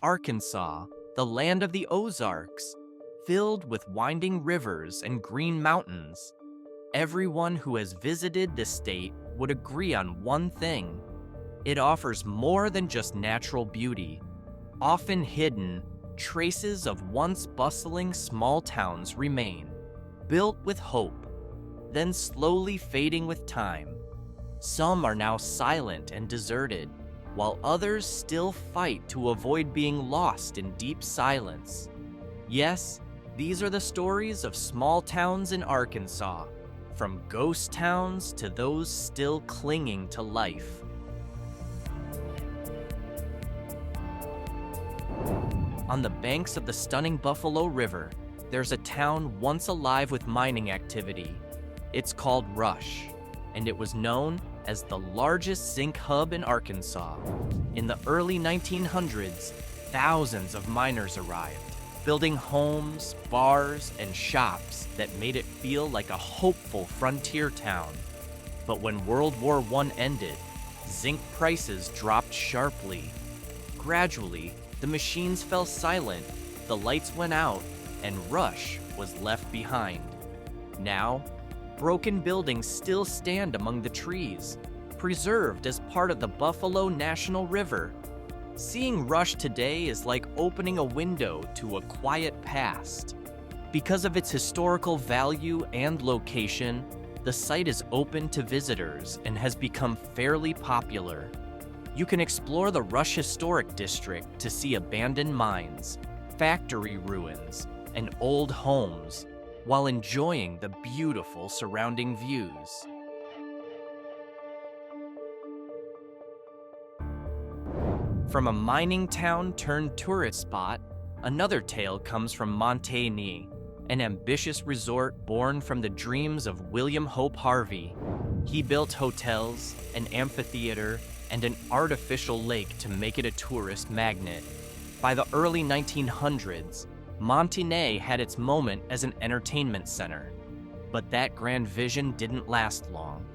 Arkansas, the land of the Ozarks, filled with winding rivers and green mountains. Everyone who has visited this state would agree on one thing. It offers more than just natural beauty. Often hidden, traces of once bustling small towns remain, built with hope, then slowly fading with time. Some are now silent and deserted, while others still fight to avoid being lost in deep silence. Yes, these are the stories of small towns in Arkansas, from ghost towns to those still clinging to life. On the banks of the stunning Buffalo River, there's a town once alive with mining activity. It's called Rush, and it was known as the largest zinc hub in Arkansas. In the early 1900s, thousands of miners arrived, building homes, bars, and shops that made it feel like a hopeful frontier town. But when World War I ended, zinc prices dropped sharply. Gradually, the machines fell silent, the lights went out, and Rush was left behind. Now, broken buildings still stand among the trees, preserved as part of the Buffalo National River. Seeing Rush today is like opening a window to a quiet past. Because of its historical value and location, the site is open to visitors and has become fairly popular. You can explore the Rush Historic District to see abandoned mines, factory ruins, and old homes, while enjoying the beautiful surrounding views. From a mining town turned tourist spot, another tale comes from Monte Ne, an ambitious resort born from the dreams of William Hope Harvey. He built hotels, an amphitheater, and an artificial lake to make it a tourist magnet. By the early 1900s, Monte Ne had its moment as an entertainment center. But that grand vision didn't last long.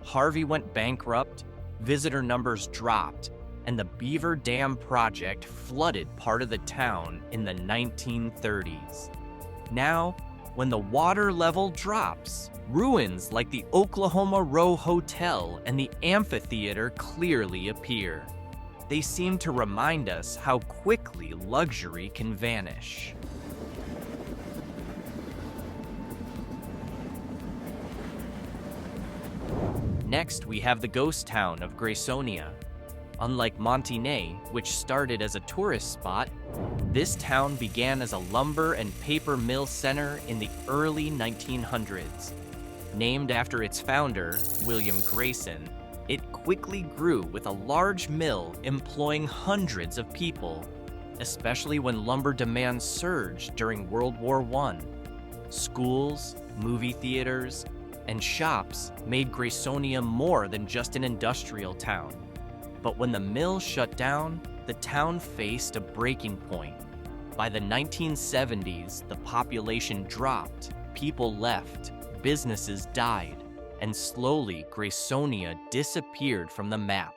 Harvey went bankrupt, visitor numbers dropped, and the Beaver Dam project flooded part of the town in the 1930s. Now, when the water level drops, ruins like the Oklahoma Row Hotel and the amphitheater clearly appear. They seem to remind us how quickly luxury can vanish. Next, we have the ghost town of Graysonia. Unlike Monte Ne, which started as a tourist spot, this town began as a lumber and paper mill center in the early 1900s. Named after its founder, William Grayson, it quickly grew with a large mill employing hundreds of people, especially when lumber demand surged during World War I. Schools, movie theaters, and shops made Graysonia more than just an industrial town. But when the mill shut down, the town faced a breaking point. By the 1970s, the population dropped, people left, businesses died, and slowly Graysonia disappeared from the map.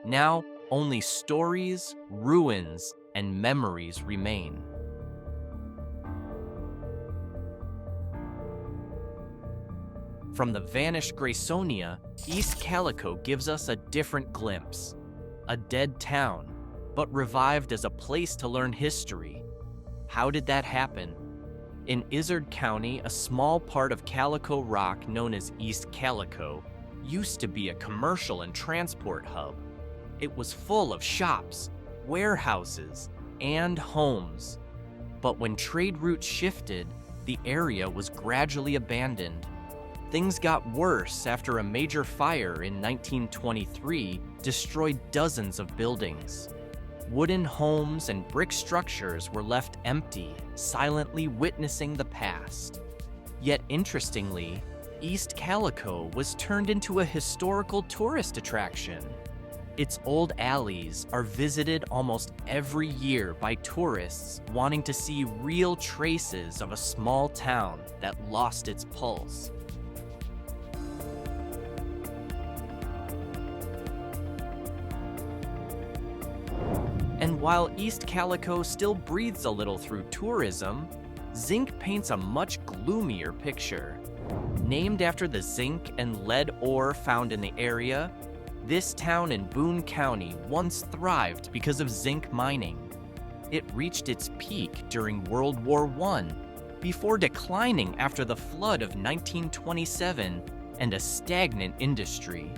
Now, only stories, ruins, and memories remain. From the vanished Graysonia, East Calico gives us a different glimpse. A dead town, but revived as a place to learn history. How did that happen? In Izard County, a small part of Calico Rock known as East Calico used to be a commercial and transport hub. It was full of shops, warehouses, and homes. But when trade routes shifted, the area was gradually abandoned. Things got worse after a major fire in 1923 destroyed dozens of buildings. Wooden homes and brick structures were left empty, silently witnessing the past. Yet interestingly, East Calico was turned into a historical tourist attraction. Its old alleys are visited almost every year by tourists wanting to see real traces of a small town that lost its pulse. And while East Calico still breathes a little through tourism, Zinc paints a much gloomier picture. Named after the zinc and lead ore found in the area, this town in Boone County once thrived because of zinc mining. It reached its peak during World War I, before declining after the flood of 1927 and a stagnant industry.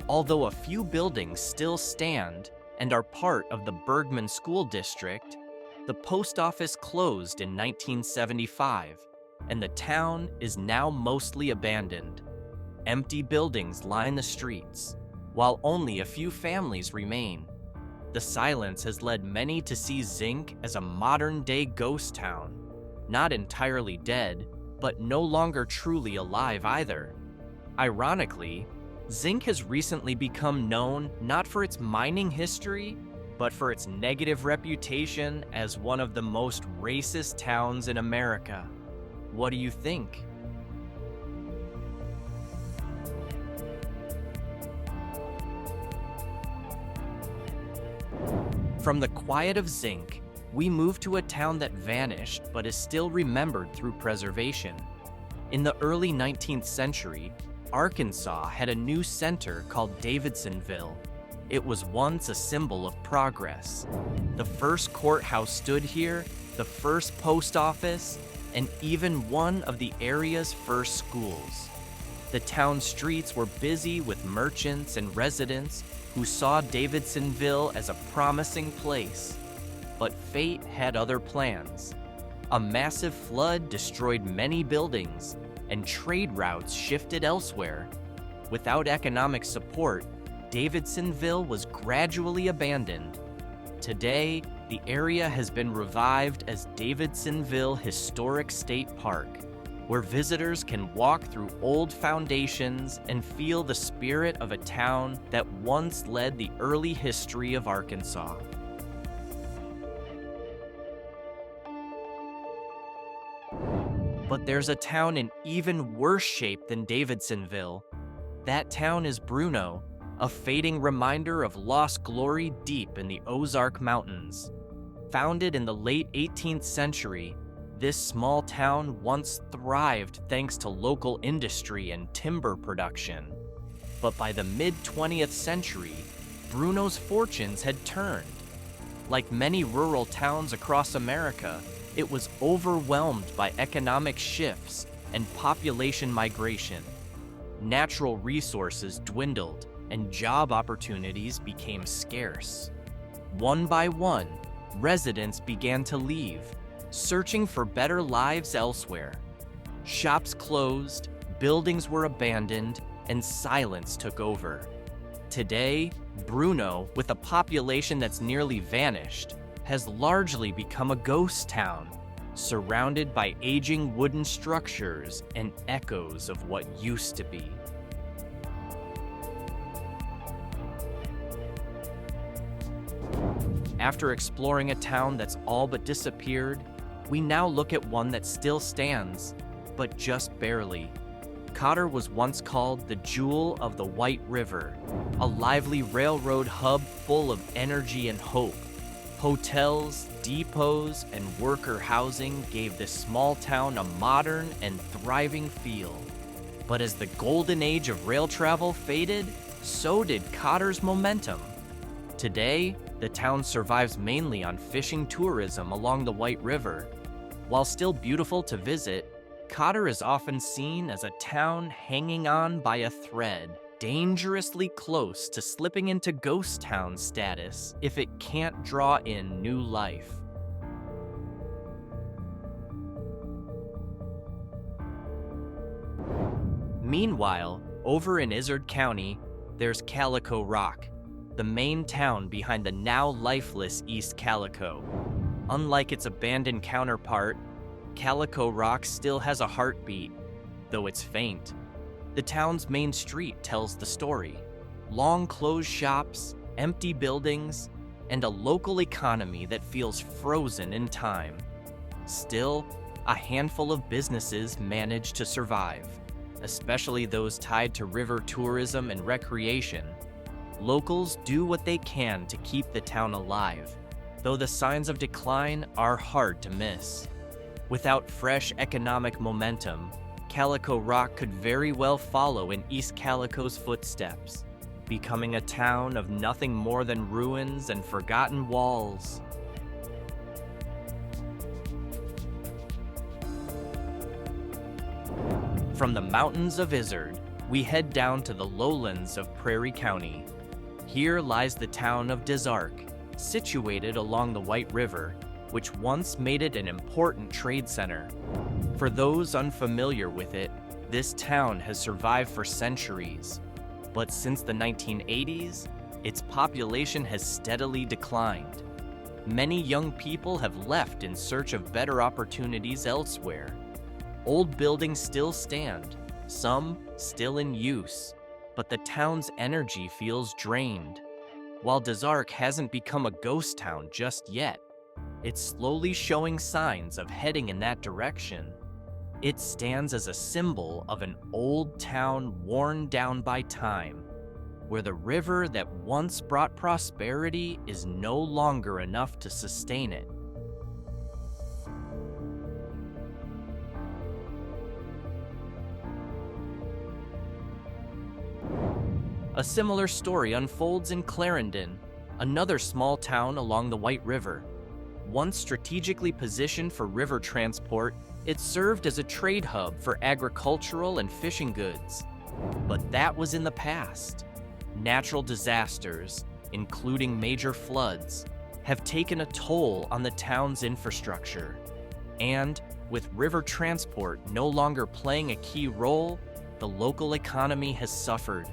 Although a few buildings still stand and are part of the Bergman School District, the post office closed in 1975, and the town is now mostly abandoned. Empty buildings line the streets, while only a few families remain. The silence has led many to see Zinc as a modern-day ghost town, not entirely dead, but no longer truly alive either. Ironically, Zinc has recently become known not for its mining history, but for its negative reputation as one of the most racist towns in America. What do you think? From the quiet of Zinc, we move to a town that vanished but is still remembered through preservation. In the early 19th century, Arkansas had a new center called Davidsonville. It was once a symbol of progress. The first courthouse stood here, the first post office, and even one of the area's first schools. The town streets were busy with merchants and residents who saw Davidsonville as a promising place. But fate had other plans. A massive flood destroyed many buildings, and trade routes shifted elsewhere. Without economic support, Davidsonville was gradually abandoned. Today, the area has been revived as Davidsonville Historic State Park, where visitors can walk through old foundations and feel the spirit of a town that once led the early history of Arkansas. But there's a town in even worse shape than Davidsonville. That town is Bruno, a fading reminder of lost glory deep in the Ozark Mountains. Founded in the late 18th century, this small town once thrived thanks to local industry and timber production. But by the mid-20th century, Bruno's fortunes had turned. Like many rural towns across America, it was overwhelmed by economic shifts and population migration. Natural resources dwindled and job opportunities became scarce. One by one, residents began to leave, searching for better lives elsewhere. Shops closed, buildings were abandoned, and silence took over. Today, Bruno, with a population that's nearly vanished, has largely become a ghost town, surrounded by aging wooden structures and echoes of what used to be. After exploring a town that's all but disappeared, we now look at one that still stands, but just barely. Cotter was once called the Jewel of the White River, a lively railroad hub full of energy and hope. Hotels, depots, and worker housing gave this small town a modern and thriving feel. But as the golden age of rail travel faded, so did Cotter's momentum. Today, the town survives mainly on fishing tourism along the White River. While still beautiful to visit, Cotter is often seen as a town hanging on by a thread, dangerously close to slipping into ghost town status if it can't draw in new life. Meanwhile, over in Izard County, there's Calico Rock, the main town behind the now lifeless East Calico. Unlike its abandoned counterpart, Calico Rock still has a heartbeat, though it's faint. The town's main street tells the story. Long closed shops, empty buildings, and a local economy that feels frozen in time. Still, a handful of businesses manage to survive, especially those tied to river tourism and recreation. Locals do what they can to keep the town alive, though the signs of decline are hard to miss. Without fresh economic momentum, Calico Rock could very well follow in East Calico's footsteps, becoming a town of nothing more than ruins and forgotten walls. From the mountains of Izzard, we head down to the lowlands of Prairie County. Here lies the town of Ozarks, situated along the White River, which once made it an important trade center. For those unfamiliar with it, this town has survived for centuries, but since the 1980s, its population has steadily declined. Many young people have left in search of better opportunities elsewhere. Old buildings still stand, some still in use, but the town's energy feels drained. While Ozarks hasn't become a ghost town just yet, it's slowly showing signs of heading in that direction. It stands as a symbol of an old town worn down by time, where the river that once brought prosperity is no longer enough to sustain it. A similar story unfolds in Clarendon, another small town along the White River. Once strategically positioned for river transport, it served as a trade hub for agricultural and fishing goods. But that was in the past. Natural disasters, including major floods, have taken a toll on the town's infrastructure. And with river transport no longer playing a key role, the local economy has suffered.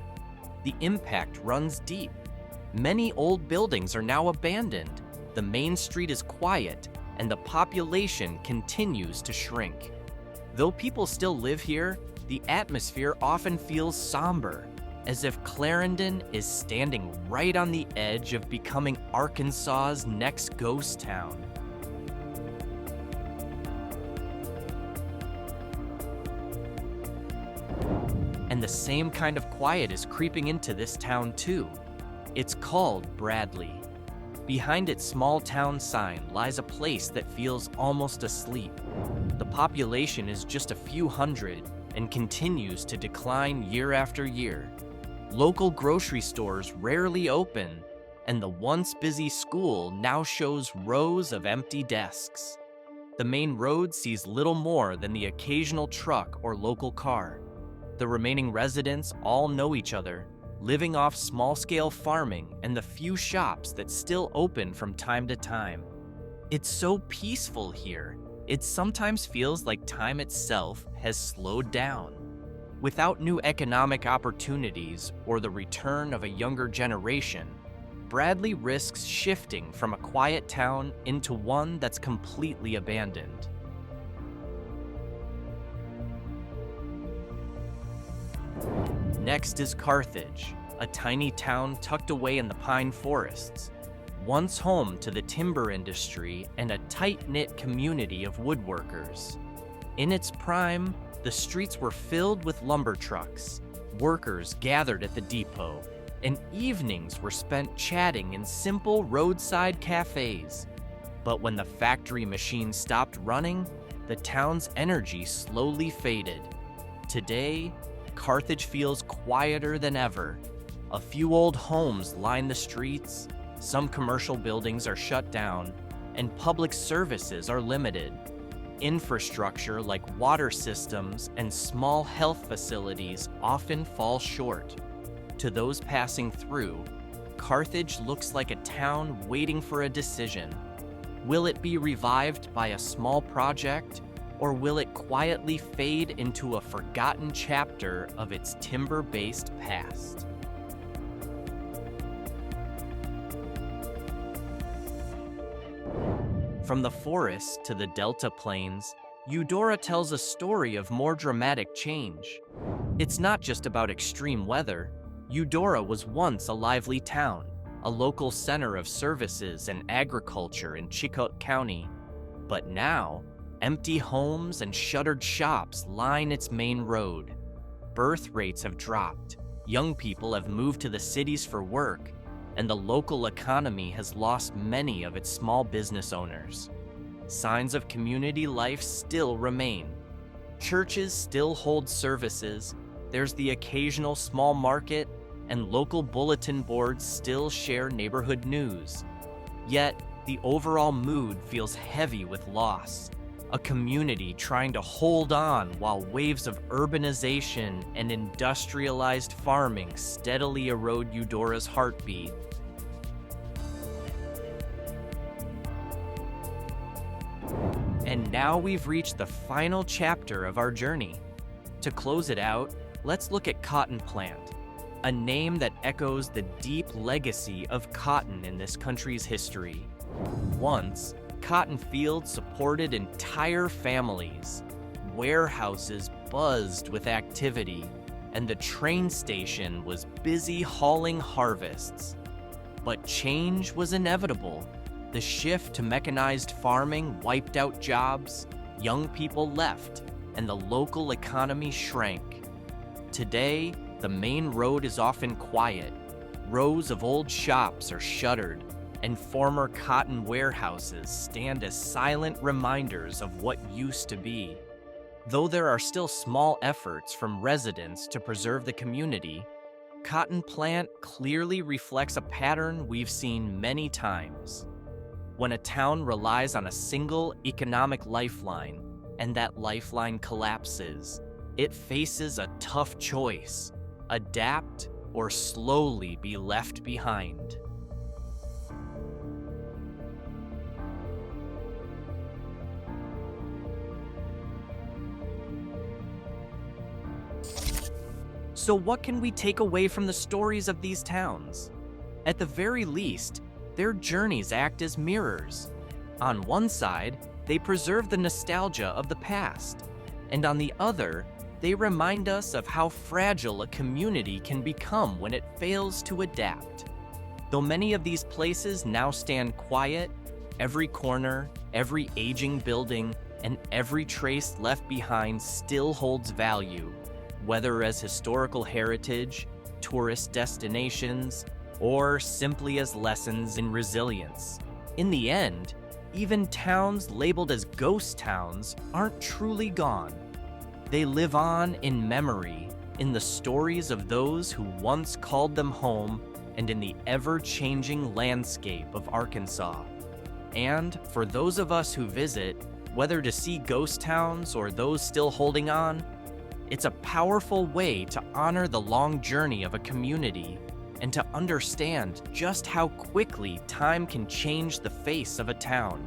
The impact runs deep. Many old buildings are now abandoned. The main street is quiet, and the population continues to shrink. Though people still live here, the atmosphere often feels somber, as if Clarendon is standing right on the edge of becoming Arkansas's next ghost town. And the same kind of quiet is creeping into this town too. It's called Bradley. Behind its small town sign lies a place that feels almost asleep. The population is just a few hundred and continues to decline year after year. Local grocery stores rarely open, and the once busy school now shows rows of empty desks. The main road sees little more than the occasional truck or local car. The remaining residents all know each other, living off small-scale farming and the few shops that still open from time to time. It's so peaceful here, it sometimes feels like time itself has slowed down. Without new economic opportunities or the return of a younger generation, Bradley risks shifting from a quiet town into one that's completely abandoned. Next is Carthage, a tiny town tucked away in the pine forests, once home to the timber industry and a tight-knit community of woodworkers. In its prime, the streets were filled with lumber trucks, workers gathered at the depot, and evenings were spent chatting in simple roadside cafes. But when the factory machine stopped running, the town's energy slowly faded. Today, Carthage feels quieter than ever. A few old homes line the streets, some commercial buildings are shut down, and public services are limited. Infrastructure like water systems and small health facilities often fall short. To those passing through, Carthage looks like a town waiting for a decision. Will it be revived by a small project, or will it quietly fade into a forgotten chapter of its timber-based past? From the forest to the Delta Plains, Eudora tells a story of more dramatic change. It's not just about extreme weather. Eudora was once a lively town, a local center of services and agriculture in Chillicothe County. But now, empty homes and shuttered shops line its main road. Birth rates have dropped, young people have moved to the cities for work, and the local economy has lost many of its small business owners. Signs of community life still remain. Churches still hold services, there's the occasional small market, and local bulletin boards still share neighborhood news. Yet, the overall mood feels heavy with loss. A community trying to hold on while waves of urbanization and industrialized farming steadily erode Eudora's heartbeat. And now we've reached the final chapter of our journey. To close it out, let's look at cotton plant, a name that echoes the deep legacy of cotton in this country's history. Once, cotton fields supported entire families, warehouses buzzed with activity, and the train station was busy hauling harvests. But change was inevitable. The shift to mechanized farming wiped out jobs, young people left, and the local economy shrank. Today, the main road is often quiet. Rows of old shops are shuttered, and former cotton warehouses stand as silent reminders of what used to be. Though there are still small efforts from residents to preserve the community, cotton plant clearly reflects a pattern we've seen many times. When a town relies on a single economic lifeline, and that lifeline collapses, it faces a tough choice: adapt or slowly be left behind. So what can we take away from the stories of these towns? At the very least, their journeys act as mirrors. On one side, they preserve the nostalgia of the past, and on the other, they remind us of how fragile a community can become when it fails to adapt. Though many of these places now stand quiet, every corner, every aging building, and every trace left behind still holds value, whether as historical heritage, tourist destinations, or simply as lessons in resilience. In the end, even towns labeled as ghost towns aren't truly gone. They live on in memory, in the stories of those who once called them home, and in the ever-changing landscape of Arkansas. And for those of us who visit, whether to see ghost towns or those still holding on, it's a powerful way to honor the long journey of a community and to understand just how quickly time can change the face of a town.